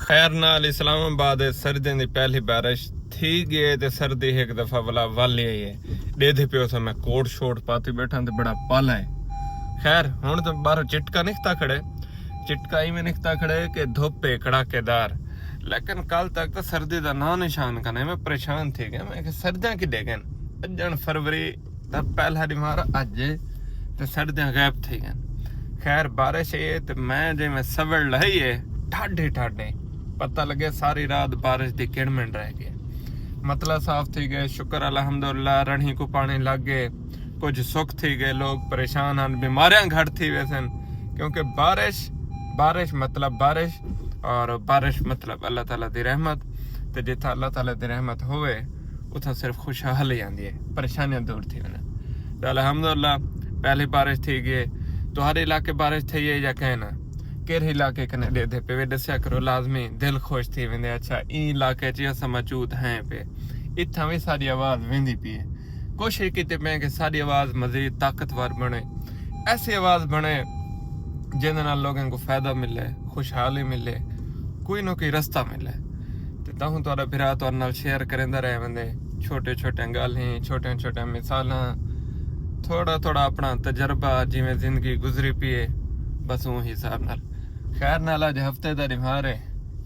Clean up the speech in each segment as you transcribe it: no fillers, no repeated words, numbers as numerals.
खैर नाल इस्लामाबाद सर्दियों की पहली बारिश थी गई ते सर्दी एक दफा वाला वाली आई है डेधे पे उसे मैं कोट शोट पाती बैठा ते बड़ा पाला है। खैर हुण तो बाहर चिटका निकता खड़े चिटका ही में निकता खड़े कि धुप है कड़ाकेदार। लेकिन कल तक तो सर्दी का ना निशान का नहीं। मैं परेशान थी गया मैं सर्दियां कि गए अजन फरवरी का पहला दिमाग अज तो सर्दियां गायब थी गए। खैर बारिश है तो मैं जिवें सवड़ लही है ठाडे ठाडे पता लगे सारी रात बारिश की किड़मिड़ रह गई। मतलब साफ थी गए शुक्र अलहमदुलिल्लाह रणी को पानी लग गए कुछ सुख थी गए लोग परेशान हैं बीमारियां घट थी वैसे क्योंकि बारिश बारिश मतलब बारिश और बारिश मतलब अल्लाह ताला दी रहमत। तो जिथा अल्लाह ताला दी रहमत होवे उथा सिर्फ खुशहाली आंदी है परेशानियां दूर थी वने। तो अलहमदुलिल्लाह पहली बारिश थी गई। तुम्हारे इलाके बारिश थी है या कहना केरे इलाके कने दे दे पे दस्या करो लाजमी दिल खुश थी वेंदे। अच्छा ई इलाके च अस मौजूद हैं पे इत्थां भी साडी आवाज़ वेंदी पई है। कोशिश की पे कि साडी आवाज़ मजीद ताकतवर बने ऐसी आवाज़ बने जिहदे नाल लोगों को फायदा मिले खुशहाली मिले कोई ना कोई रास्ता मिले। तो ताहूं तुहाडा भरा तुहाडे नाल शेयर करेंदा रहे वेंदे छोटे छोटे गल्लां छोटे छोटे मिसालां थोड़ा थोड़ा अपना तजर्बा जिवें जिंदगी गुजरी पई है बस उस हिसाब नाल। खैर नाल अज हफ्ते का रिवार है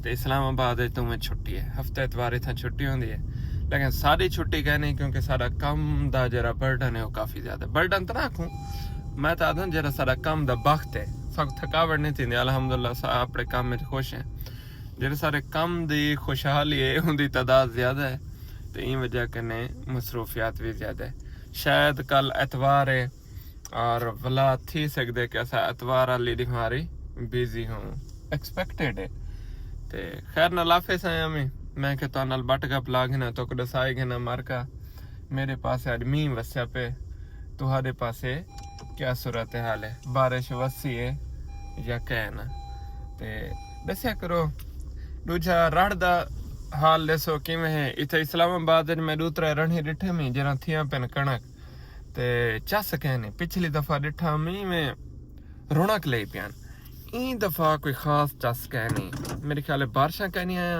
तो इस्लामाबाद तो में छुट्टी है हफ्ते इतवार इतना छुट्टी होंगी है। लेकिन सारी छुट्टी कहनी क्योंकि सारा कम का जरा बर्डन है वो काफ़ी ज़्यादा बर्डन तो ना आखूँ मैं तो आखा जरा सारा कम का वक्त है सब थकावट नहीं थी अलहमदुलिल्लाह अपने काम में खुश हैं। जेह्ड़े सारे कम की खुशहाली है उनकी तादाद ज़्यादा है तो इन वजह कन्नै मसरूफियात भी ज़्यादा है। शायद कल एतवार है और भला थी सकते कि अस एतवार वाली हमारी बिजी हूँ एक्सपेक्टेड है। तो खैर ना लाफिस आया मैं कि तो नाल बट गप ला ना तो दसाए गए ना मारका मेरे पास अज मींह वस्या पे तुम्हारे पासे क्या सूरत हाल है बारिश वसी है या कहना ते दस्या करो। दूजा रड़ दा हाल दसो किवें है इत्थे इस्लामाबाद मैं दूसरा रणी डिठे में जरा थियां पेन कणक ते चस कहने पिछली दफा डिठा मी में रौनक ले पियान ई दफा कोई खास चस कह नहीं मेरे ख्याल बारिशां कहनी आया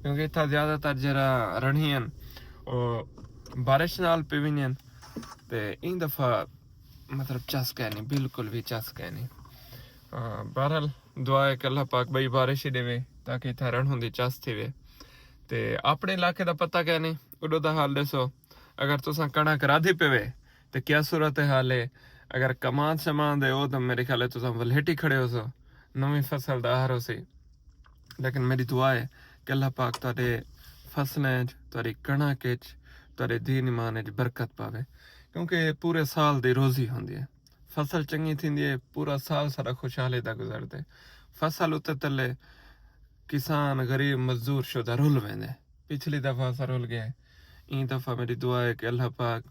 क्योंकि इतना ज्यादातर जरा रनियन और बारिश नाल पेवियन ते ई दफा मतलब चस कहनी बिल्कुल भी चस कहनी। बहरहाल दुआ है कि अल्लाह पाक भाई बारिश ही देवे ताकि इतना रण होंदी चस थी वे। ते अपने इलाके का पता क्या नहीं उडो दा हाल दसो अगर तुसा कणक राधी पेवे तो क्या सूरत हाल है। अगर कमान समान दे हो तो मेरे ख्याल तुसा वलहेटी खड़े हो सो नवी फसल दा हार हो सी। लेकिन मेरी दुआ है कि अल्लाह पाक तुहाडे फसलें तुहाडी कणक तुहाडे दीन ईमान बरकत पावे क्योंकि पूरे साल दी रोजी होंदी है फसल चंगी थींदी है पूरा साल सारा खुशहाली दा गुजरदे। फसल उत्ते तले किसान गरीब मजदूर शुदा रुल वेंदे पिछली दफा सा रुल गए ई दफा मेरी दुआ है कि अल्लाह पाक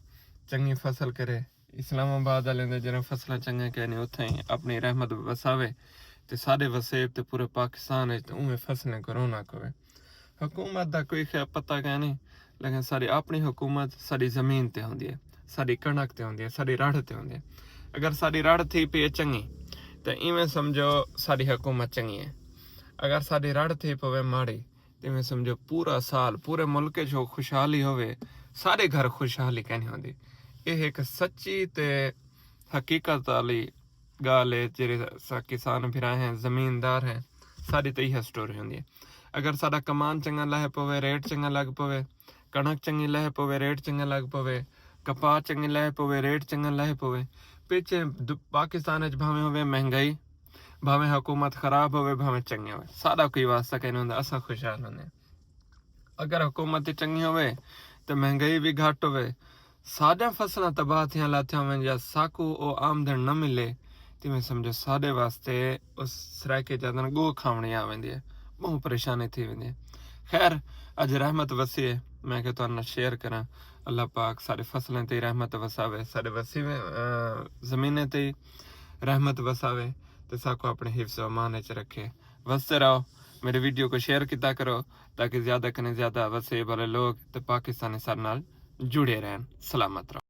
चंगी फसल करे इस्लामाबाद वाले जरा फसल चंगे कहने उत्थे अपनी रहमत वसावे ते सारे वसेब ते पूरे पाकिस्तान उमें फसलें कोरोना कोवे। हुकूमत का कोई पता क्या नहीं लेकिन सारी अपनी हुकूमत सारी जमीन ते होंदी है सारी कणक ते होंदी है सारी रड़ ते होंदी है। अगर सारी रड़ थी पे चंगी तो इवें समझो सारी हुकूमत चंगी है। अगर सारी रड़ थी पवे माड़ी तो इवें समझो पूरा साल पूरे मुल्क जो खुशहाली होवे सारे घर खुशहाली कहनी होंदी। यह एक सच्ची ते हकीकत वाली गाल है जेह्ड़े किसान फिर हैं जमींदार हैं सारी तो यह स्टोरी होंदी है। अगर सारा कमान चंगा लह पवे रेट चंगा लग पवे कणक चंगी लह पवे रेट चंगा लग पवे कपास चंगी लह पवे रेट चंगा लह पवे पिछे पाकिस्तान भावें होवे महंगाई भावें हुकूमत खराब होवे भावें चंगे होवे सारा कोई वास्ता कहने होंदा असा खुशहाल होंदे। अगर हुकूमत चंगी होवे तो महंगाई भी घट होवे साढ़ा फसलां तबाह थियां लाथियां होवें या साकू ओ आमदन न मिले तो मैं समझो साढ़े वास्ते उस सराके ज्यादा गो खावनी आ वेंदी है बहुत परेशानी थी वेंदी है। खैर अज रहमत वसी है मैं कि तुहाडे नाल शेयर करा अल्लाह पाक सारे फसलें ते रहमत वसावे सारे वसी जमीनें ते रहमत वसावे तो साको अपने हिफ्ज़ अमान च रखे। वसते रहो मेरे वीडियो को शेयर किया करो ताकि ज़्यादा कने ज़्यादा वसे वाले लोग तो पाकिस्तानी सर नाल जुड़े रहन। सलामत रहो।